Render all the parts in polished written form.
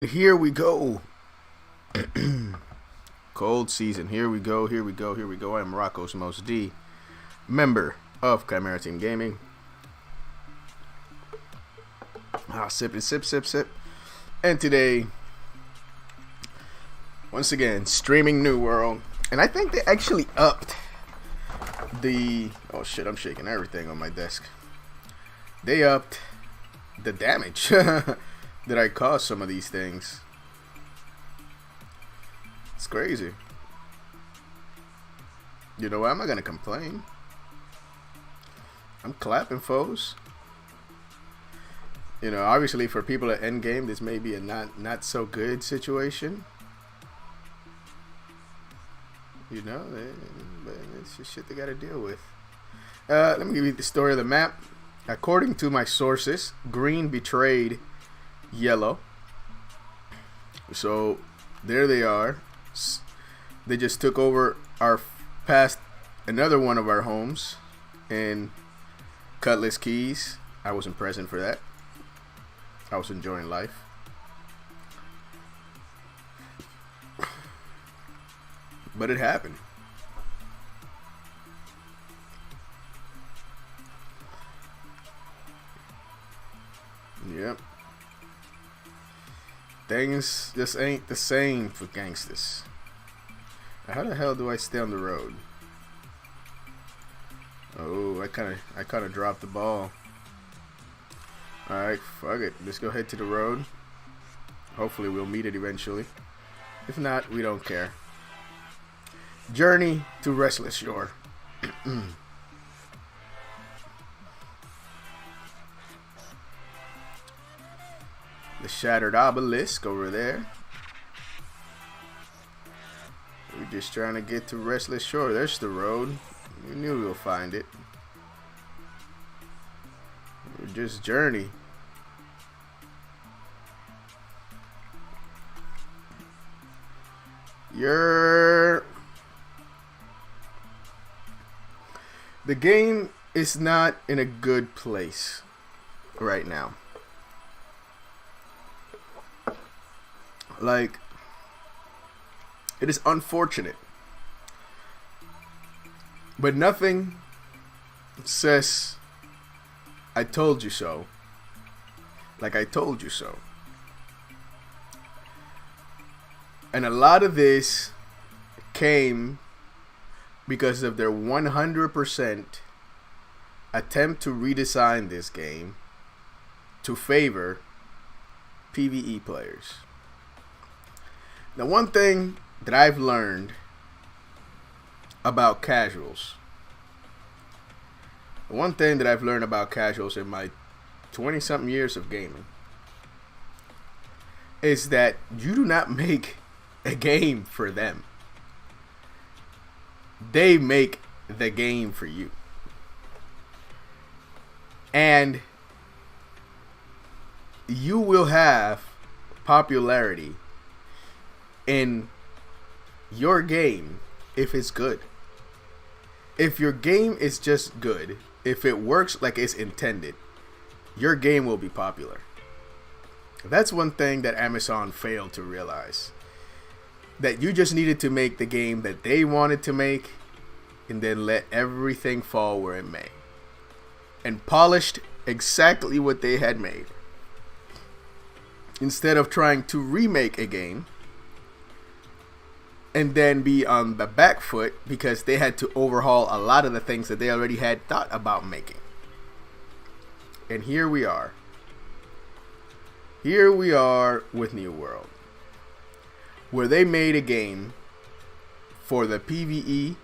Here we go. Cold season. Here we go. Here we go. Here we go. I am Rocco's Most D, member of Chimera Team Gaming. Sip and sip, sip, sip. And today, once again, streaming New World. And I think they actually upped the... Oh shit, I'm shaking everything on my desk. They upped the damage that I caused some of these things. It's crazy. You know what? I'm not gonna complain. I'm clapping, foes. You know, obviously for people at endgame, this may be a not so good situation. You know, but it's just shit they gotta deal with. Let me give you the story of the map. According to my sources, green betrayed yellow. So there they are. They just took over past another one of our homes in Cutlass Keys. I wasn't present for that. I was enjoying life. But it happened. Yep. Things just ain't the same for gangsters. How the hell do I stay on the road? Oh, I kind of dropped the ball. All right, fuck it. Let's go head to the road. Hopefully we'll meet it eventually. If not, we don't care. Journey to Restless Shore. The shattered obelisk over there. We're just trying to get to Restless Shore. There's the road. We knew we'll find it. We're just journey. The game is not in a good place right now. Like, it is unfortunate, but nothing says I told you so like I told you so. And a lot of this came because of their 100% attempt to redesign this game to favor PvE players. Now, one thing that I've learned about casuals, in my 20-something years of gaming, is that you do not make a game for them. They make the game for you. And you will have popularity in your game if it's good. If your game is just good, if it works like it's intended, your game will be popular. That's one thing that Amazon failed to realize. That you just needed to make the game that they wanted to make and then let everything fall where it may. And polished exactly what they had made. Instead of trying to remake a game and then be on the back foot because they had to overhaul a lot of the things that they already had thought about making. And here we are. Here we are with New World, where they made a game for the PvE.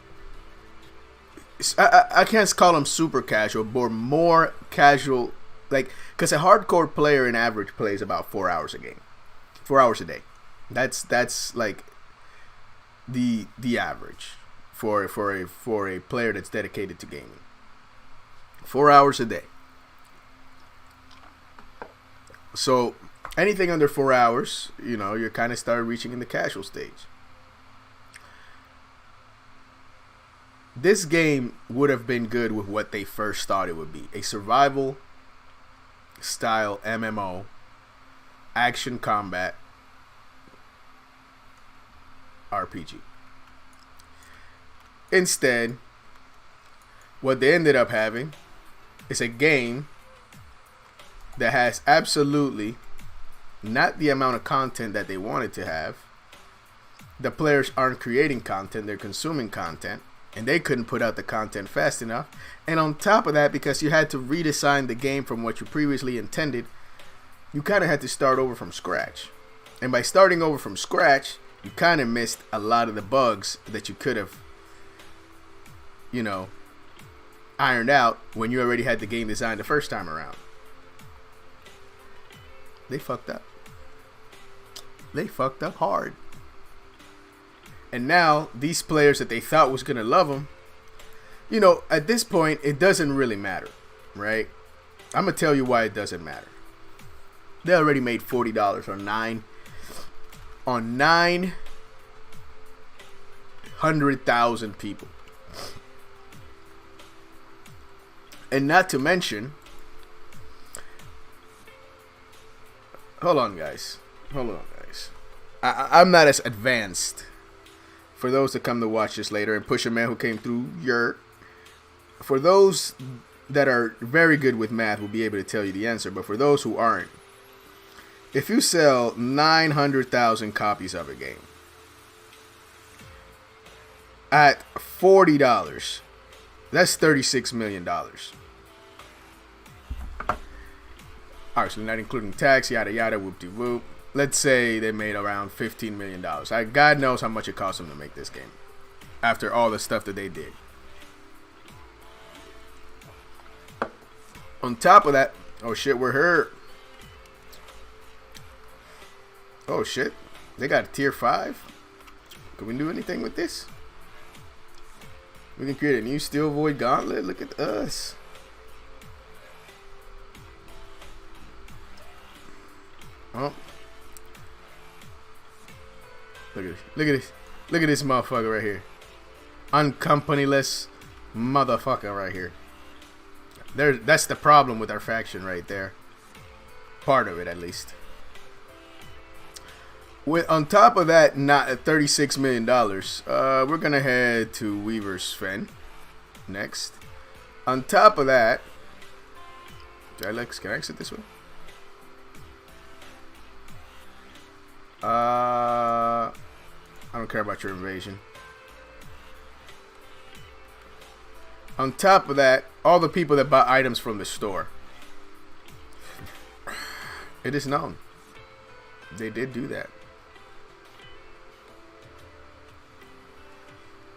I can't call them super casual, but more casual, like, because a hardcore player in average plays about 4 hours a game, 4 hours a day. That's like the average for a player that's dedicated to gaming. 4 hours a day. So anything under 4 hours, you know, you're kind of start reaching in the casual stage. This game would have been good with what they first thought it would be. A survival style MMO, action combat, RPG. Instead, what they ended up having is a game that has absolutely not the amount of content that they wanted to have. The players aren't creating content, they're consuming content, and they couldn't put out the content fast enough. And on top of that, because you had to redesign the game from what you previously intended, you kind of had to start over from scratch. And by starting over from scratch, you kind of missed a lot of the bugs that you could have, ironed out when you already had the game designed the first time around. They fucked up. They fucked up hard. And now, these players that they thought was going to love them, at this point, it doesn't really matter, right? I'm going to tell you why it doesn't matter. They already made $40 on 900,000 people. And not to mention, hold on, guys. I'm not as advanced. For those that come to watch this later, and Push a Man who came through for those that are very good with math will be able to tell you the answer. But for those who aren't, if you sell 900,000 copies of a game at $40, that's $36 million. Obviously, not including tax, yada yada, whoop de whoop. Let's say they made around $15 million. God knows how much it cost them to make this game after all the stuff that they did. On top of that, oh shit, we're hurt. Oh shit, they got a tier 5. Can we do anything with this? We can create a new Steel Void Gauntlet. Look at us. Oh. Look at this motherfucker right here. Uncompanyless motherfucker right here. That's the problem with our faction right there. Part of it, at least. On top of that, not at $36 million, we're gonna head to Weaver's Fen next. On top of that, can I exit this way? I don't care about your invasion. On top of that, all the people that bought items from the store. It is known. They did do that.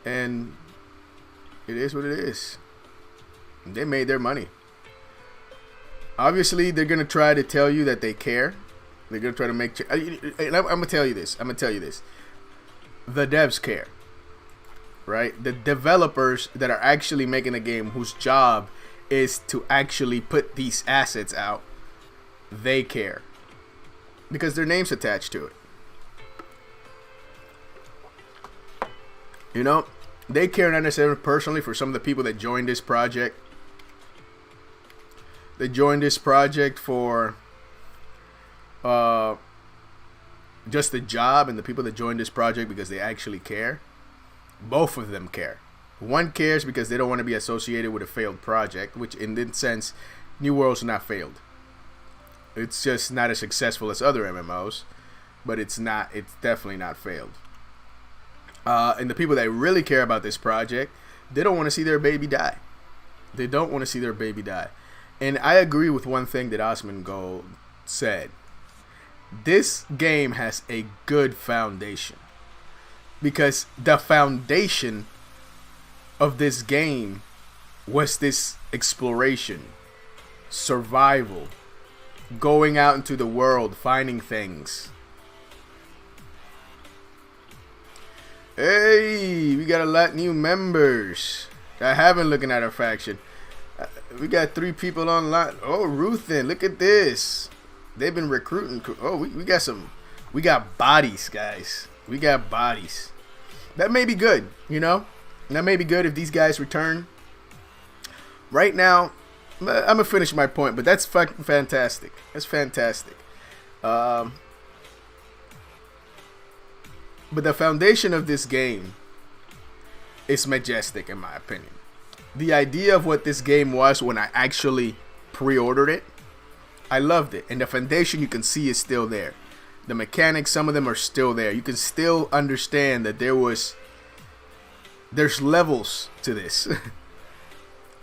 And it is what it is. They made their money. Obviously, they're going to try to tell you that they care. They're going to try to make... And I'm going to tell you this. The devs care. Right? The developers that are actually making a game whose job is to actually put these assets out, they care. Because their name's attached to it. They care not necessarily personally for some of the people that joined this project. They joined this project for just the job, and the people that joined this project because they actually care. Both of them care. One cares because they don't want to be associated with a failed project, which in this sense, New World's not failed. It's just not as successful as other MMOs, but it's definitely not failed. And the people that really care about this project, they don't want to see their baby die. They don't want to see their baby die. And I agree with one thing that Osman Gold said. This game has a good foundation. Because the foundation of this game was this exploration, survival, going out into the world, finding things. Hey, we got a lot of new members. I haven't looking at our faction. We got 3 people online. Oh, Ruthin, look at this. They've been recruiting. Oh, we got some. We got bodies, guys. We got bodies. That may be good, That may be good if these guys return. Right now, I'm going to finish my point, but that's fucking fantastic. That's fantastic. But the foundation of this game is majestic, in my opinion. The idea of what this game was when I actually pre-ordered it, I loved it. And the foundation, you can see, is still there. The mechanics, some of them are still there. You can still understand that there's levels to this.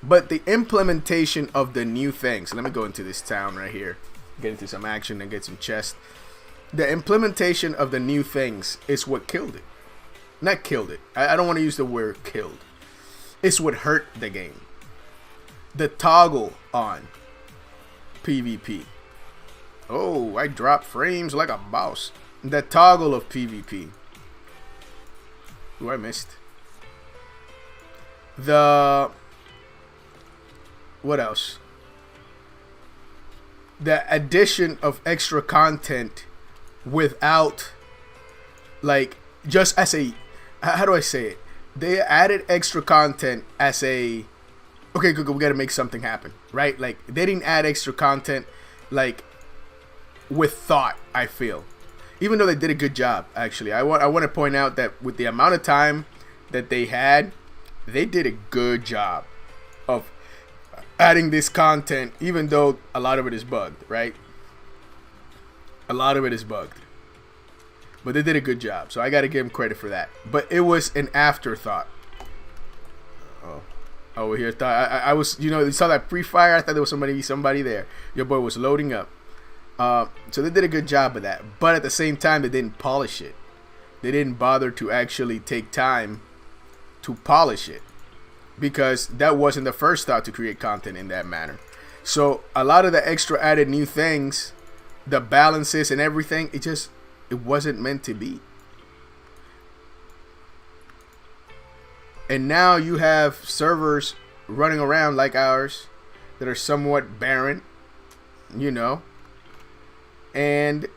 But the implementation of the new things. Let me go into this town right here. Get into some action and get some chest. The implementation of the new things is what killed it. Not killed it. I don't want to use the word killed. It's what hurt the game. The toggle on PvP. Oh, I dropped frames like a boss. The toggle of PvP. Ooh, I missed. What else? The addition of extra content without, like, just as a, how do I say it? They added extra content as a, okay, good, we gotta make something happen, right? Like, they didn't add extra content, like, with thought, I feel. Even though they did a good job, actually. I want to point out that with the amount of time that they had, they did a good job of adding this content, even though a lot of it is bugged, right? A lot of it is bugged. But they did a good job, so I got to give them credit for that. But it was an afterthought. Oh, here, I was, you saw that pre-fire. I thought there was somebody there. Your boy was loading up. So they did a good job of that. But at the same time, they didn't polish it. They didn't bother to actually take time to polish it, because that wasn't the first thought to create content in that manner. So a lot of the extra added new things, the balances and everything, it wasn't meant to be. And now you have servers running around like ours that are somewhat barren, and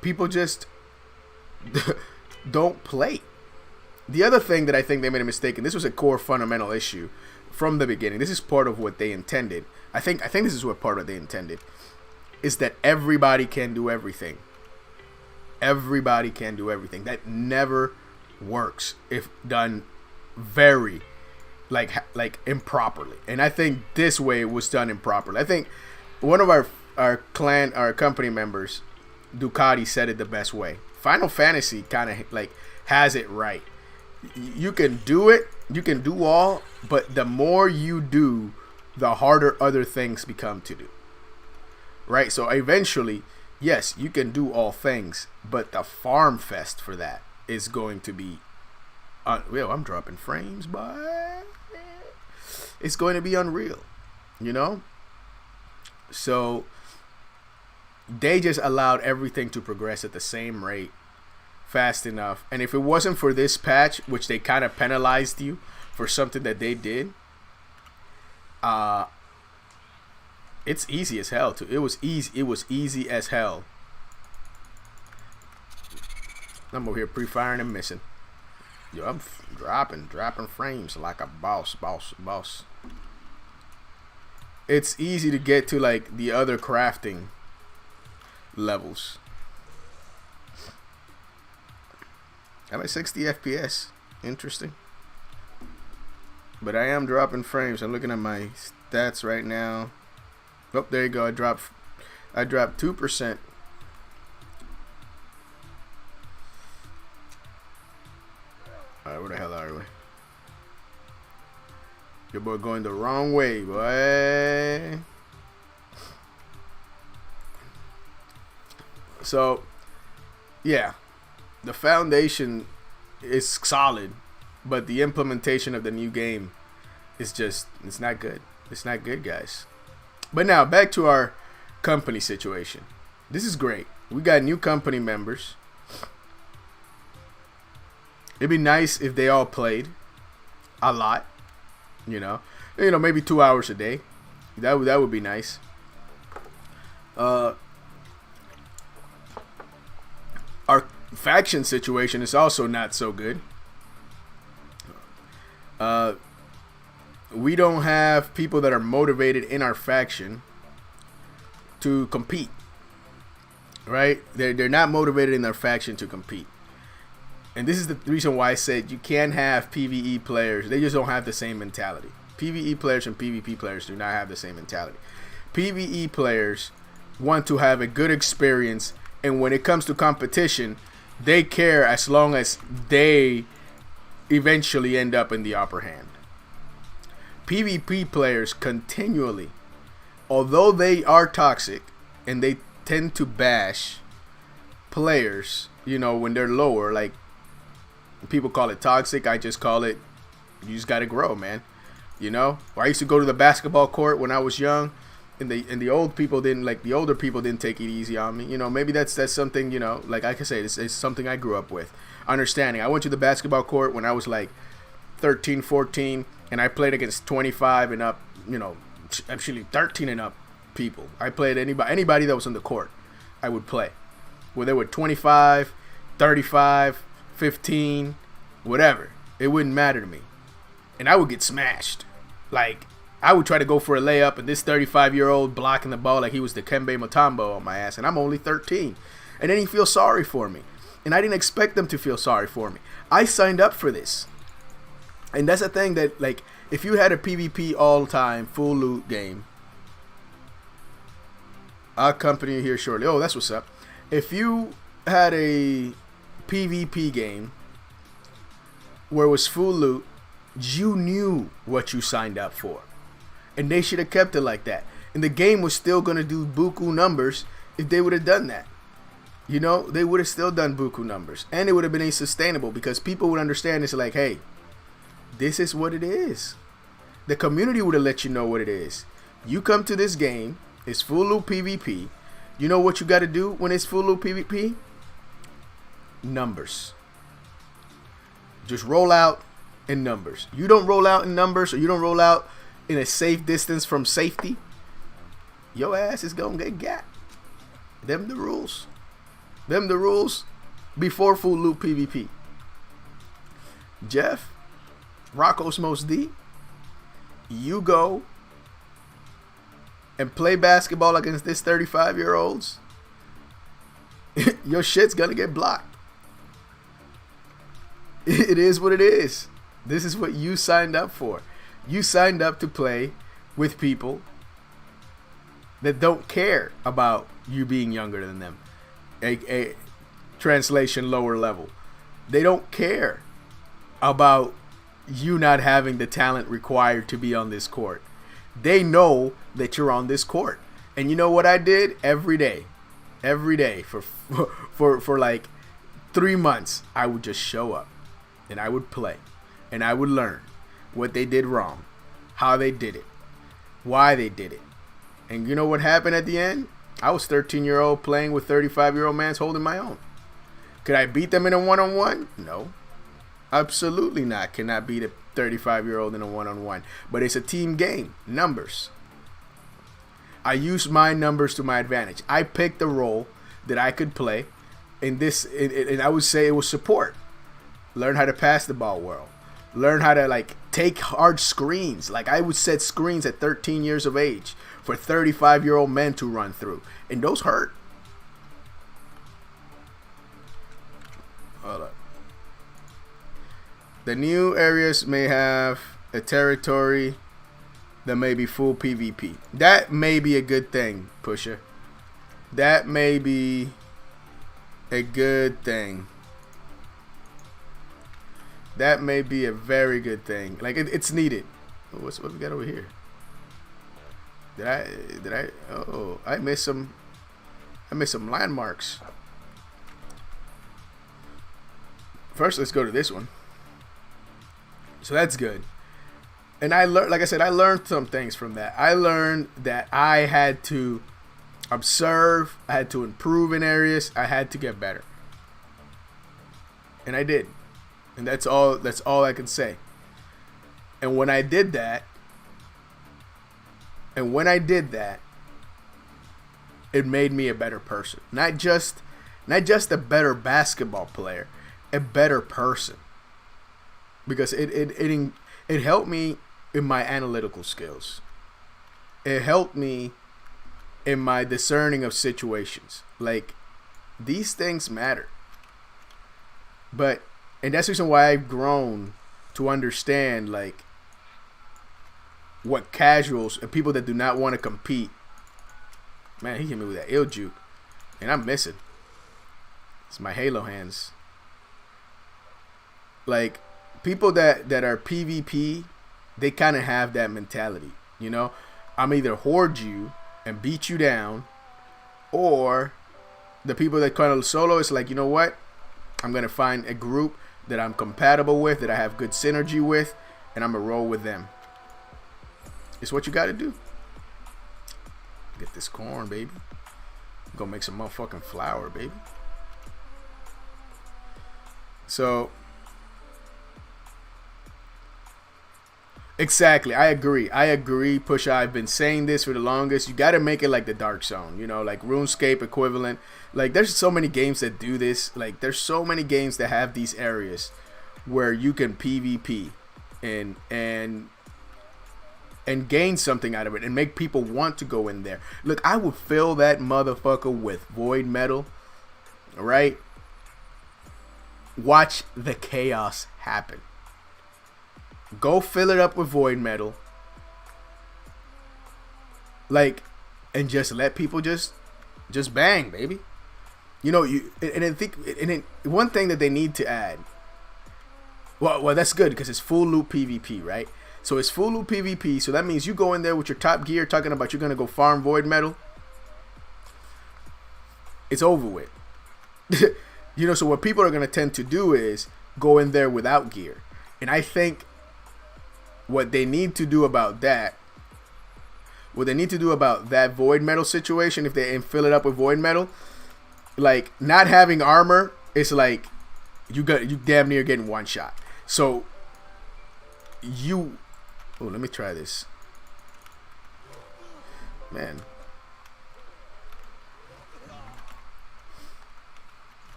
people just don't play. The other thing that I think they made a mistake, and this was a core fundamental issue from the beginning, this is part of what they intended. I think this is what part of what they intended, is that everybody can do everything. Everybody can do everything. That never works if done very like improperly. And I think this way it was done improperly. I think one of our company members, Ducati, said it the best way. Final Fantasy kind of like has it right. You can do it, you can do all, but the more you do, the harder other things become to do. Right? So eventually, yes, you can do all things, but the farm fest for that is going to be, I'm dropping frames, but it's going to be unreal, So they just allowed everything to progress at the same rate, fast enough. And if it wasn't for this patch, which they kind of penalized you for something that they did, it's easy as hell to. It was easy as hell. I'm over here pre-firing and missing. Yo, I'm dropping frames like a boss. It's easy to get to like the other crafting levels. I'm at 60 FPS. Interesting. But I am dropping frames. I'm looking at my stats right now. Oh, there you go. I dropped 2%. Alright, where the hell are we? Your boy going the wrong way, boy. So, yeah. The foundation is solid, but the implementation of the new game is it's not good. It's not good, guys. But now, back to our company situation. This is great. We got new company members. It'd be nice if they all played a lot, maybe 2 hours a day. That would be nice. Our faction situation is also not so good. We don't have people that are motivated in our faction to compete. Right? They're not motivated in their faction to compete. And this is the reason why I said you can't have PvE players. They just don't have the same mentality. PvE players and PvP players do not have the same mentality. PvE players want to have a good experience, and when it comes to competition, they care as long as they eventually end up in the upper hand. PvP players continually, although they are toxic and they tend to bash players, you know, when they're lower, like people call it toxic, I just call it, you just gotta grow, man. You know, or I used to go to the basketball court when I was young, and the old people didn't, like the older people didn't take it easy on me. You know, maybe that's something, you know, like I can say it's something I grew up with, understanding. I went to the basketball court when I was like 13, 14, and I played against 25 and up, you know, actually 13 and up people. I played anybody that was on the court, I would play. Where they were 25, 35, 15, whatever. It wouldn't matter to me. And I would get smashed. Like, I would try to go for a layup, and this 35-year-old blocking the ball like he was the Kembe Mutombo on my ass, and I'm only 13. And then he feels sorry for me. And I didn't expect them to feel sorry for me. I signed up for this. And that's the thing that, like, if you had a PvP all-time full loot game, I'll accompany you here shortly. Oh, that's what's up. If you had a PvP game where it was full loot, you knew what you signed up for. And they should have kept it like that. And the game was still going to do buku numbers if they would have done that. You know, they would have still done buku numbers. And it would have been unsustainable because people would understand it's like, hey, this is what it is. The community would have let you know what it is. You come to this game, it's full loot PvP. You know what you got to do when it's full loot PvP? Numbers. Just roll out in numbers. You don't roll out in numbers, or you don't roll out in a safe distance from safety, your ass is gonna get got. Them the rules. Them the rules before full loop PvP. Jeff, Rocco's Most D, you go and play basketball against this 35-year-olds, your shit's gonna get blocked. It is what it is. This is what you signed up for. You signed up to play with people that don't care about you being younger than them. A translation, lower level. They don't care about you not having the talent required to be on this court. They know that you're on this court. And you know what I did? Every day for like 3 months, I would just show up and I would play and I would learn what they did wrong, how they did it, why they did it. And you know what happened at the end? I was 13-year-old playing with 35-year-old mans holding my own. Could I beat them in a one-on-one? No. Absolutely not. Cannot beat a 35-year-old in a one-on-one. But it's a team game. Numbers. I used my numbers to my advantage. I picked a role that I could play in this, and I would say it was support. Learn how to pass the ball well. Learn how to like take hard screens. Like I would set screens at 13 years of age for 35-year-old men to run through, and those hurt. Hold up. The new areas may have a territory that may be full PvP. That may be a good thing, Pusher. That may be a good thing. That may be a very good thing. Like it's needed. What we got over here? Did I? Oh, I missed some landmarks. First, let's go to this one. So that's good. And I learned, like I said, I learned some things from that. I learned that I had to observe, I had to improve in areas, I had to get better. And I did. And that's all I can say. And when I did that, it made me a better person. Not just a better basketball player, a better person. Because it helped me in my analytical skills. It helped me in my discerning of situations. Like, these things matter. But And that's the reason why I've grown to understand like what casuals and people that do not want to compete. Man, he hit me with that ill juke, and I'm missing. It's my Halo hands. Like people that are PvP, they kind of have that mentality. You know, I'm either hoard you and beat you down, or the people that kind of solo is like, you know what? I'm gonna find a group that I'm compatible with, that I have good synergy with, and I'm gonna roll with them. It's what you gotta do. Get this corn, baby. Go make some motherfucking flour, baby. So exactly, I agree, Pusha. I've been saying this for the longest. You gotta make it like the Dark Zone, you know, like RuneScape equivalent. Like there's so many games that do this. Like there's so many games that have these areas where you can PvP and gain something out of it and make people want to go in there. Look, I would fill that motherfucker with void metal, right? Watch the chaos happen. Go fill it up with void metal, like, and just let people just bang, baby. You know, one thing that they need to add. Well, that's good because it's full loop PvP, right? So it's full loop PvP. So that means you go in there with your top gear, talking about you're gonna go farm void metal. It's over with. You know, so what people are gonna tend to do is go in there without gear, and I think what they need to do about that void metal situation, if they fill it up with void metal, like not having armor, it's like you damn near getting one shot. So let me try this, man.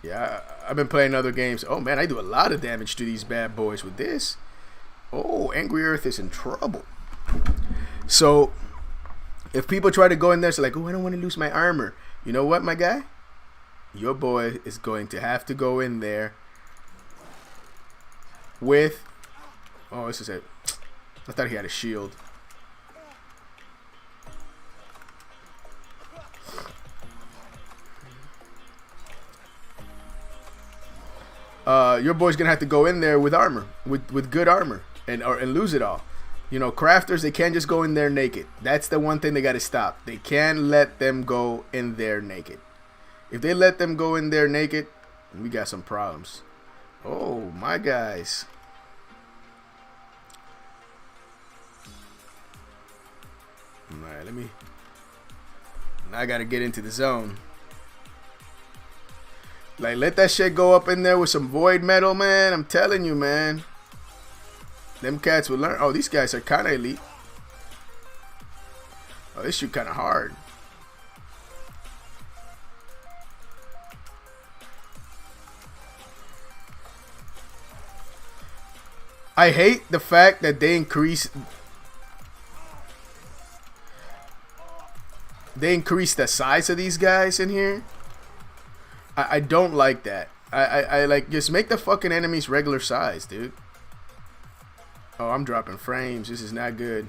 Yeah, I've been playing other games. Oh man, I do a lot of damage to these bad boys with this. Oh, Angry Earth is in trouble. So if people try to go in there, it's like, oh, I don't want to lose my armor. You know what, my guy? Your boy is going to have to go in there with... Oh, this is it. I thought he had a shield. Your boy's going to have to go in there with armor, with good armor, and lose it all. You know, crafters, they can't just go in there naked. That's the one thing they got to stop. They can't let them go in there naked. If they let them go in there naked, we got some problems. Oh, my guys. Alright, now I got to get into the zone. Like, let that shit go up in there with some void metal, man. I'm telling you, man. Them cats will learn. Oh, these guys are kind of elite. Oh, they shoot kind of hard. I hate the fact that they increase the size of these guys in here. I don't like that. I like, just make the fucking enemies regular size, dude. Oh, I'm dropping frames. This is not good.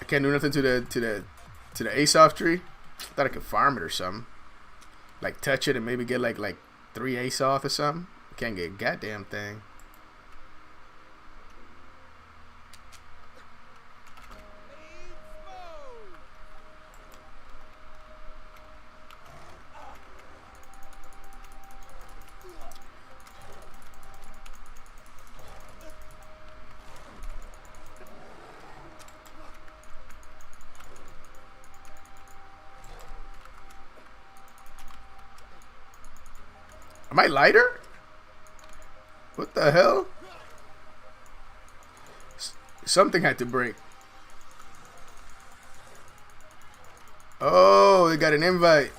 I can't do nothing to the Ace-off tree. I thought I could farm it or something. Like touch it and maybe get like 3 Ace-off or something. Can't get a goddamn thing. Am I lighter? What the hell? Something had to break. Oh, they got an invite.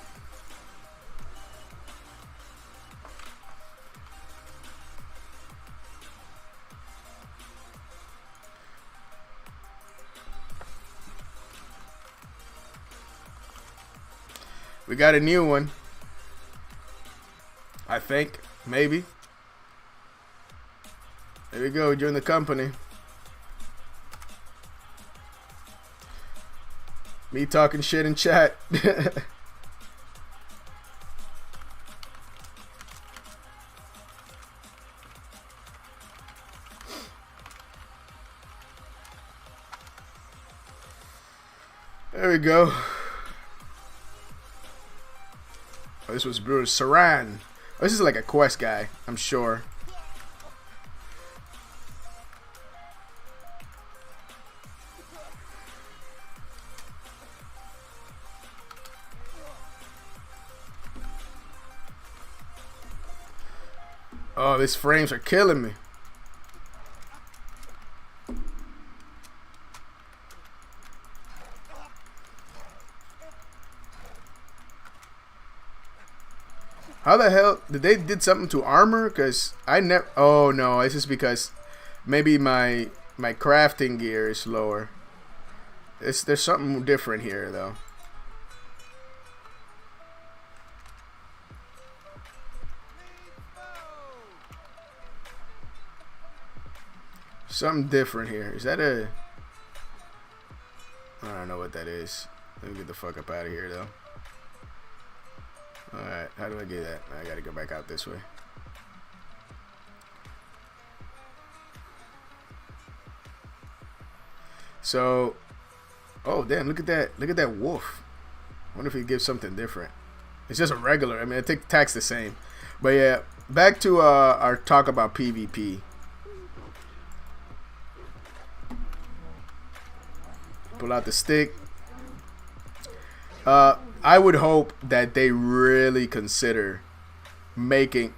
We got a new one. I think. Maybe. There we go. Join the company. Me talking shit in chat. There we go. Oh, this was Brewer Saran. Oh, this is like a quest guy, I'm sure. Oh, these frames are killing me. How the hell did they did something to armor? Cause I never. Oh no, this is because maybe my crafting gear is lower. There's something different here though. Something different here. Is that a? I don't know what that is. Let me get the fuck up out of here though. Alright, how do I do that? I gotta go back out this way. So, oh damn, look at that. Look at that wolf. I wonder if he gives something different. It's just a regular. I mean, I think attack's the same. But yeah, back to our talk about PvP. Pull out the stick. I would hope that they really consider making.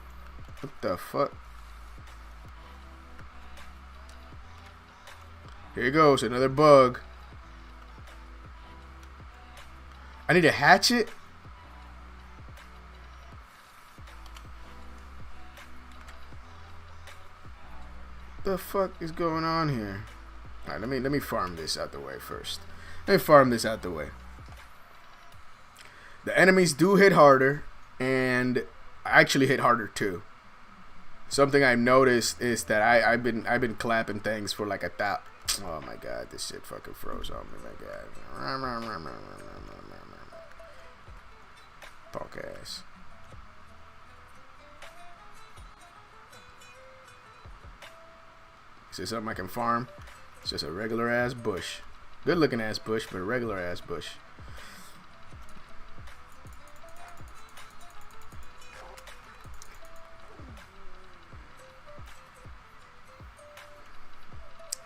What the fuck? Here goes another bug. I need a hatchet. The fuck is going on here? All right, let me farm this out the way first. Let me farm this out the way. The enemies do hit harder, and I actually hit harder too. Something I've noticed is that I've been clapping things for like a thought. Oh my god, this shit fucking froze on me. My god. Punk ass. Is this something I can farm? It's just a regular ass bush. Good looking ass bush, but a regular ass bush.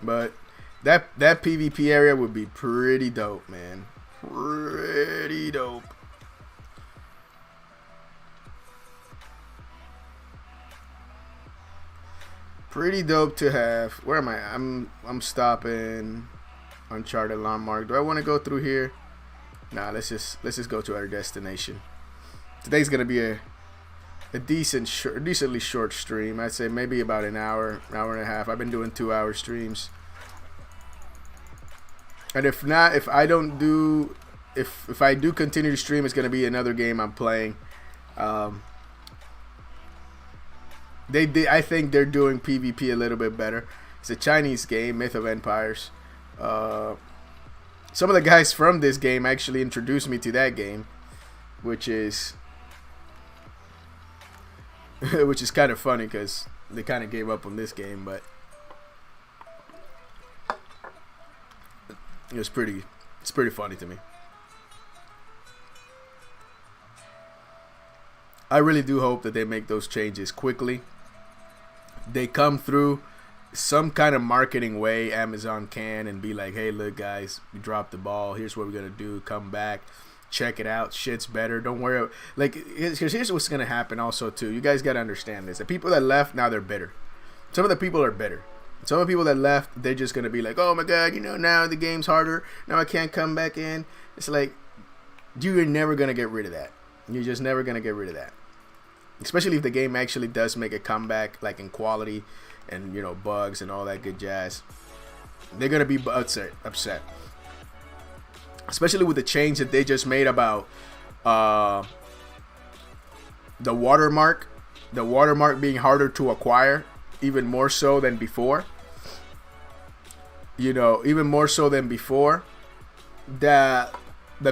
But that PvP area would be pretty dope, man. Pretty dope. Pretty dope to have. Where am I? I'm stopping Uncharted Landmark. Do I want to go through here? Nah, let's just go to our destination. Today's gonna be a decently short stream. I'd say maybe about an hour and a half. I've been doing 2-hour streams. And if not, if I do continue to stream, it's gonna be another game I'm playing. I think they're doing PvP a little bit better. It's a Chinese game, Myth of Empires. Some of the guys from this game actually introduced me to that game, which is kind of funny because they kind of gave up on this game, but it's pretty funny to me. I really do hope that they make those changes quickly. They come through some kind of marketing way, Amazon can, and be like, hey, look guys, we dropped the ball, here's what we're gonna do, come back, check it out, shit's better, don't worry. Like, here's what's gonna happen also too. You guys gotta understand this. The people that left, now they're bitter. Some of the people are bitter. Some of the people that left, they're just gonna be like, oh my god, now the game's harder, now I can't come back in. It's like, you're never gonna get rid of that. You're just never gonna get rid of that. Especially if the game actually does make a comeback, like in quality and bugs and all that good jazz. They're gonna be upset. Especially with the change that they just made about Uh, the watermark, being harder to acquire, even more so than before. You know, even more so than before. That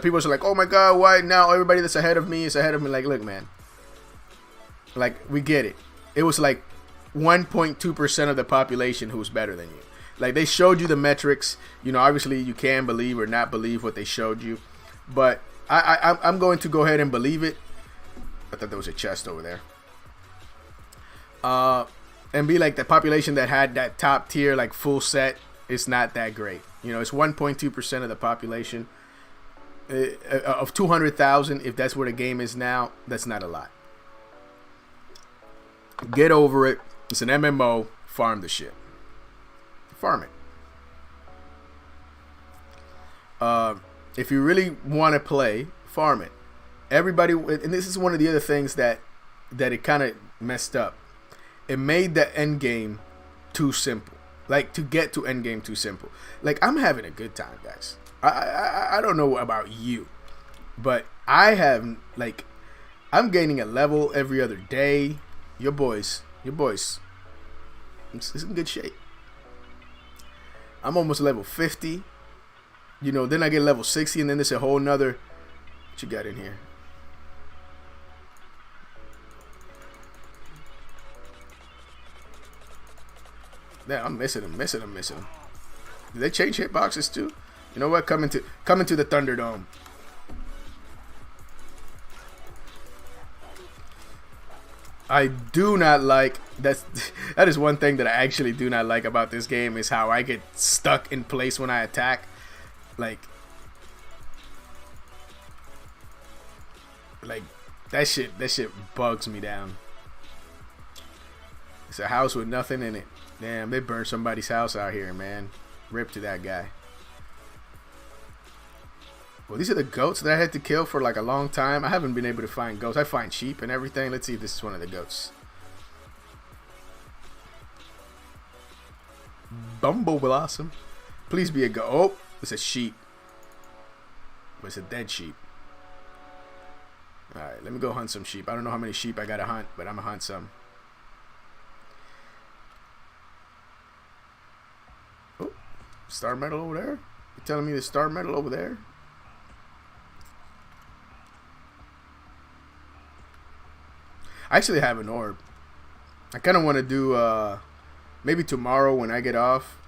people are like, oh my god, why now everybody that's ahead of me is ahead of me? Like, look, man. Like, we get it. It was like 1.2% of the population who's better than you. Like, they showed you the metrics. You know, obviously you can believe or not believe what they showed you, but I'm going to go ahead and believe it. I thought there was a chest over there. And be like, the population that had that top tier, like, full set, is not that great. You know, it's 1.2% of the population of 200,000. If that's where the game is now, that's not a lot. Get over it. It's an MMO. Farm the shit. Farm it. If you really want to play, farm it. Everybody, and this is one of the other things that it kind of messed up. It made the end game too simple. Like, to get to end game too simple. Like, I'm having a good time, guys. I don't know about you, but I have, like, I'm gaining a level every other day. Your boys, it's in good shape. I'm almost level 50. You know, then I get level 60, and then there's a whole nother. What you got in here? Yeah, I'm missing him. Did they change hitboxes too? You know what? Coming to the Thunderdome. I do not like that is one thing that I actually do not like about this game, is how I get stuck in place when I attack. Like that shit bugs me down. It's a house with nothing in it. Damn, they burned somebody's house out here, man. Rip to that guy. Well, these are the goats that I had to kill for like a long time. I haven't been able to find goats. I find sheep and everything. Let's see if this is one of the goats. Bumble Blossom. Please be a goat. Oh, it's a sheep. But it's a dead sheep. Alright, let me go hunt some sheep. I don't know how many sheep I gotta hunt, but I'm gonna hunt some. Oh, star medal over there? You telling me the star medal over there? I actually have an orb. I kind of want to do maybe tomorrow when I get off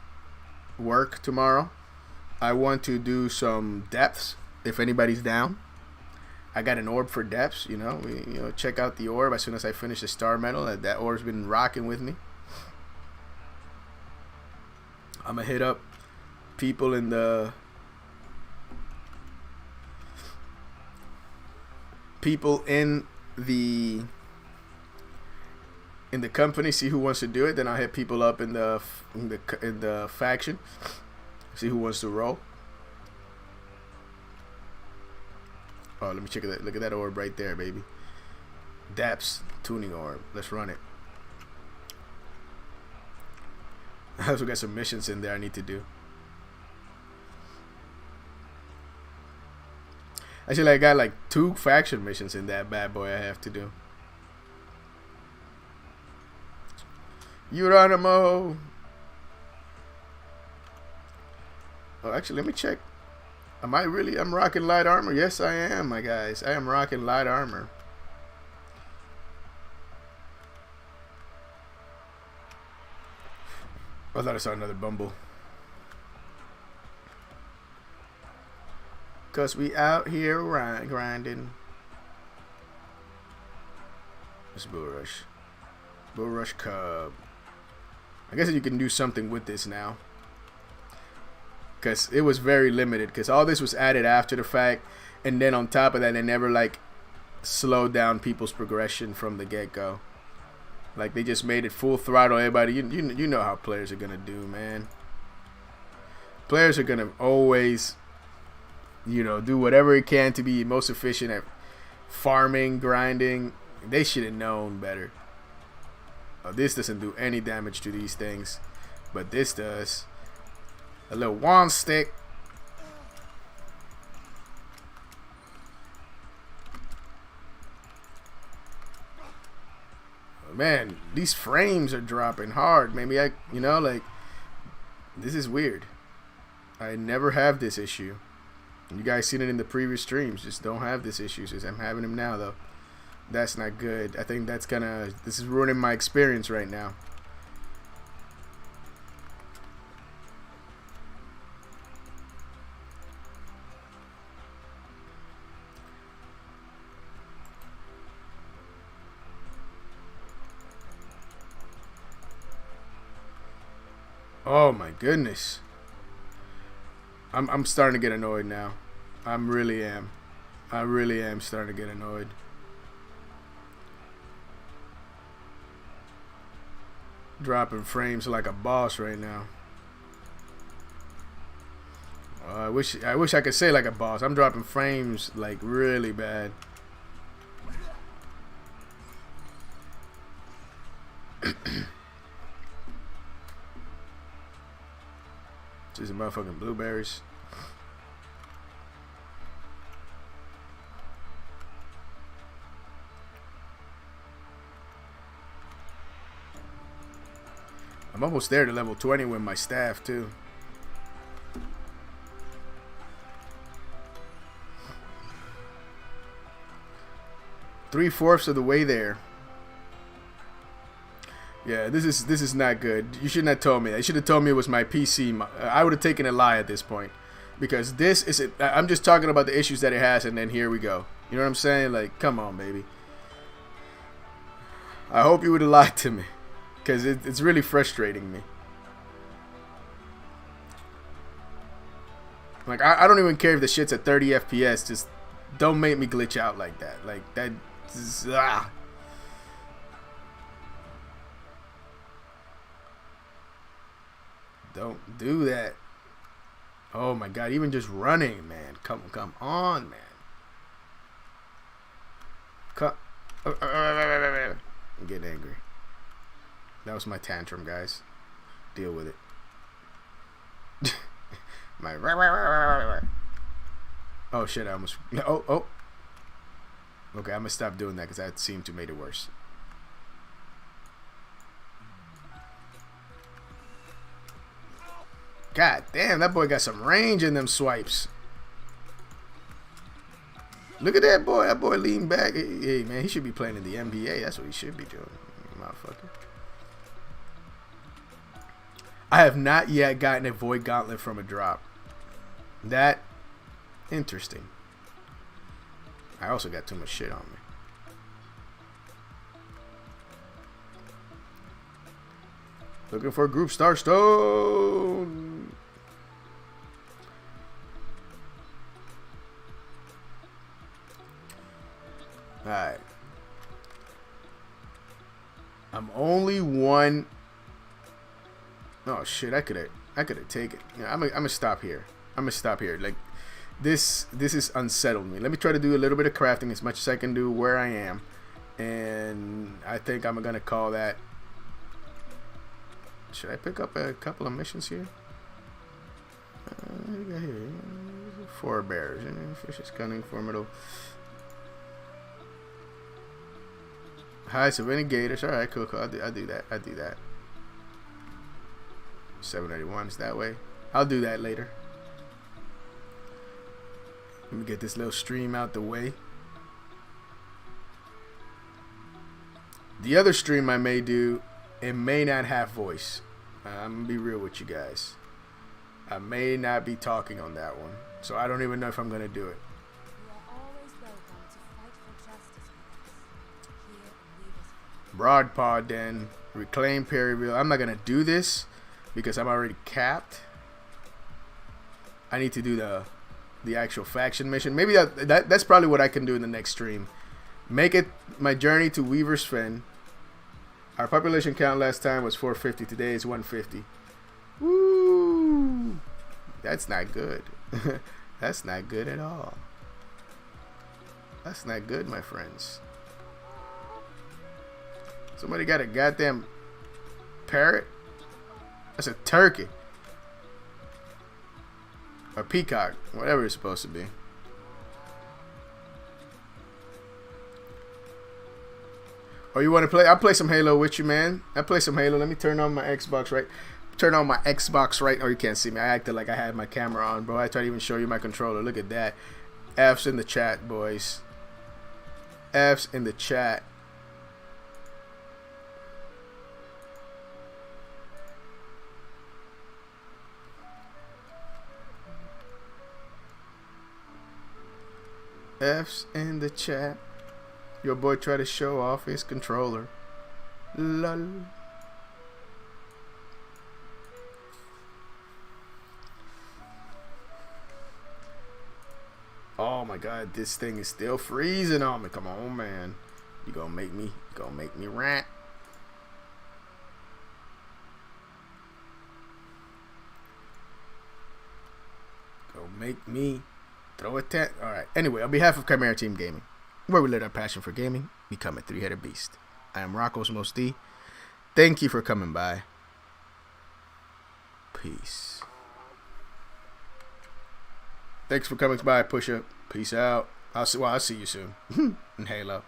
work tomorrow. I want to do some depths if anybody's down. I got an orb for depths. You know, check out the orb as soon as I finish the star medal. That orb's been rocking with me. I'm gonna hit up people in the company, see who wants to do it. Then I'll hit people up in the faction, see who wants to roll. Oh, let me check that. Look at that orb right there, baby. Depths tuning orb. Let's run it. I also got some missions in there I need to do. Actually, I got like 2 faction missions in that bad boy I have to do. Euronimo. Oh, actually, let me check. I'm rocking light armor. Yes, I am, my guys. I am rocking light armor. I thought I saw another Bumble. Cause we out here grinding. It's Bull Rush. Bull Rush Cub. I guess you can do something with this now. Because it was very limited. Because all this was added after the fact. And then on top of that, they never like slowed down people's progression from the get-go. Like, they just made it full throttle. Everybody, you know how players are going to do, man. Players are going to always, do whatever it can to be most efficient at farming, grinding. They should have known better. This doesn't do any damage to these things, but this does. A little wand stick. Man, these frames are dropping hard. Maybe like, this is weird. I never have this issue. You guys seen it in the previous streams. Just don't have this issue. Just I'm having them now, though. That's not good. I think this is ruining my experience right now. Oh my goodness. I'm starting to get annoyed now. I really am starting to get annoyed. Dropping frames like a boss right now. I wish I could say like a boss. I'm dropping frames like really bad. Just motherfucking blueberries. I'm almost there to level 20 with my staff too. Three-fourths of the way there. Yeah, this is not good. You shouldn't have told me that. You should have told me it was my PC. I would have taken a lie at this point. Because this is I'm just talking about the issues that it has, and then here we go. You know what I'm saying? Like, come on, baby. I hope you would have lied to me. Because it's really frustrating me. Like, I don't even care if the shit's at 30 FPS. Just don't make me glitch out like that. Like, that is... Don't do that. Oh my god, even just running, man. Come on, man. I'm getting angry. That was my tantrum, guys. Deal with it. My oh shit, I almost oh. Okay, I'm gonna stop doing that because that seemed to make it worse. God damn, that boy got some range in them swipes. Look at that boy. That boy leaned back. Hey, man, he should be playing in the NBA. That's what he should be doing, motherfucker. I have not yet gotten a Void Gauntlet from a drop. That, interesting. I also got too much shit on me. Looking for a group Starstone. Alright. I'm only one. Oh shit, I could have taken. Yeah, I'm gonna stop here. Like this is unsettled me. Let me try to do a little bit of crafting as much as I can do where I am. And I think I'm gonna call that. Should I pick up a couple of missions here? What do we got here? 4 bears. Fish is cunning, formidable. Hi, so many gators. Alright, cool. I do that. 781 is that way. I'll do that later. Let me get this little stream out the way. The other stream I may do, it may not have voice. I'm gonna be real with you guys. I may not be talking on that one, so I don't even know if I'm gonna do it. Broadpaw Den, reclaim Perryville. I'm not gonna do this because I'm already capped. I need to do the actual faction mission. Maybe that's probably what I can do in the next stream. Make it my journey to Weaver's Fen. Our population count last time was 450. Today is 150. Woo! That's not good. That's not good at all. That's not good, my friends. Somebody got a goddamn parrot? That's a turkey. Or peacock. Whatever it's supposed to be. Oh, you want to play? I'll play some Halo with you, man. I'll play some Halo. Let me turn on my Xbox right. Turn on my Xbox right. Oh, you can't see me. I acted like I had my camera on, bro. I tried to even show you my controller. Look at that. F's in the chat, boys. F's in the chat. F's in the chat. Your boy tried to show off his controller. Lol. Oh my god, this thing is still freezing on me. Come on, man. You gonna make me rant. Go make me throw a tent. Alright. Anyway, on behalf of Chimera Team Gaming, where we let our passion for gaming become a three-headed beast. I am Rocco's Most D. Thank you for coming by. Peace. Thanks for coming by, Push Up. Peace out. I'll see you soon in Halo.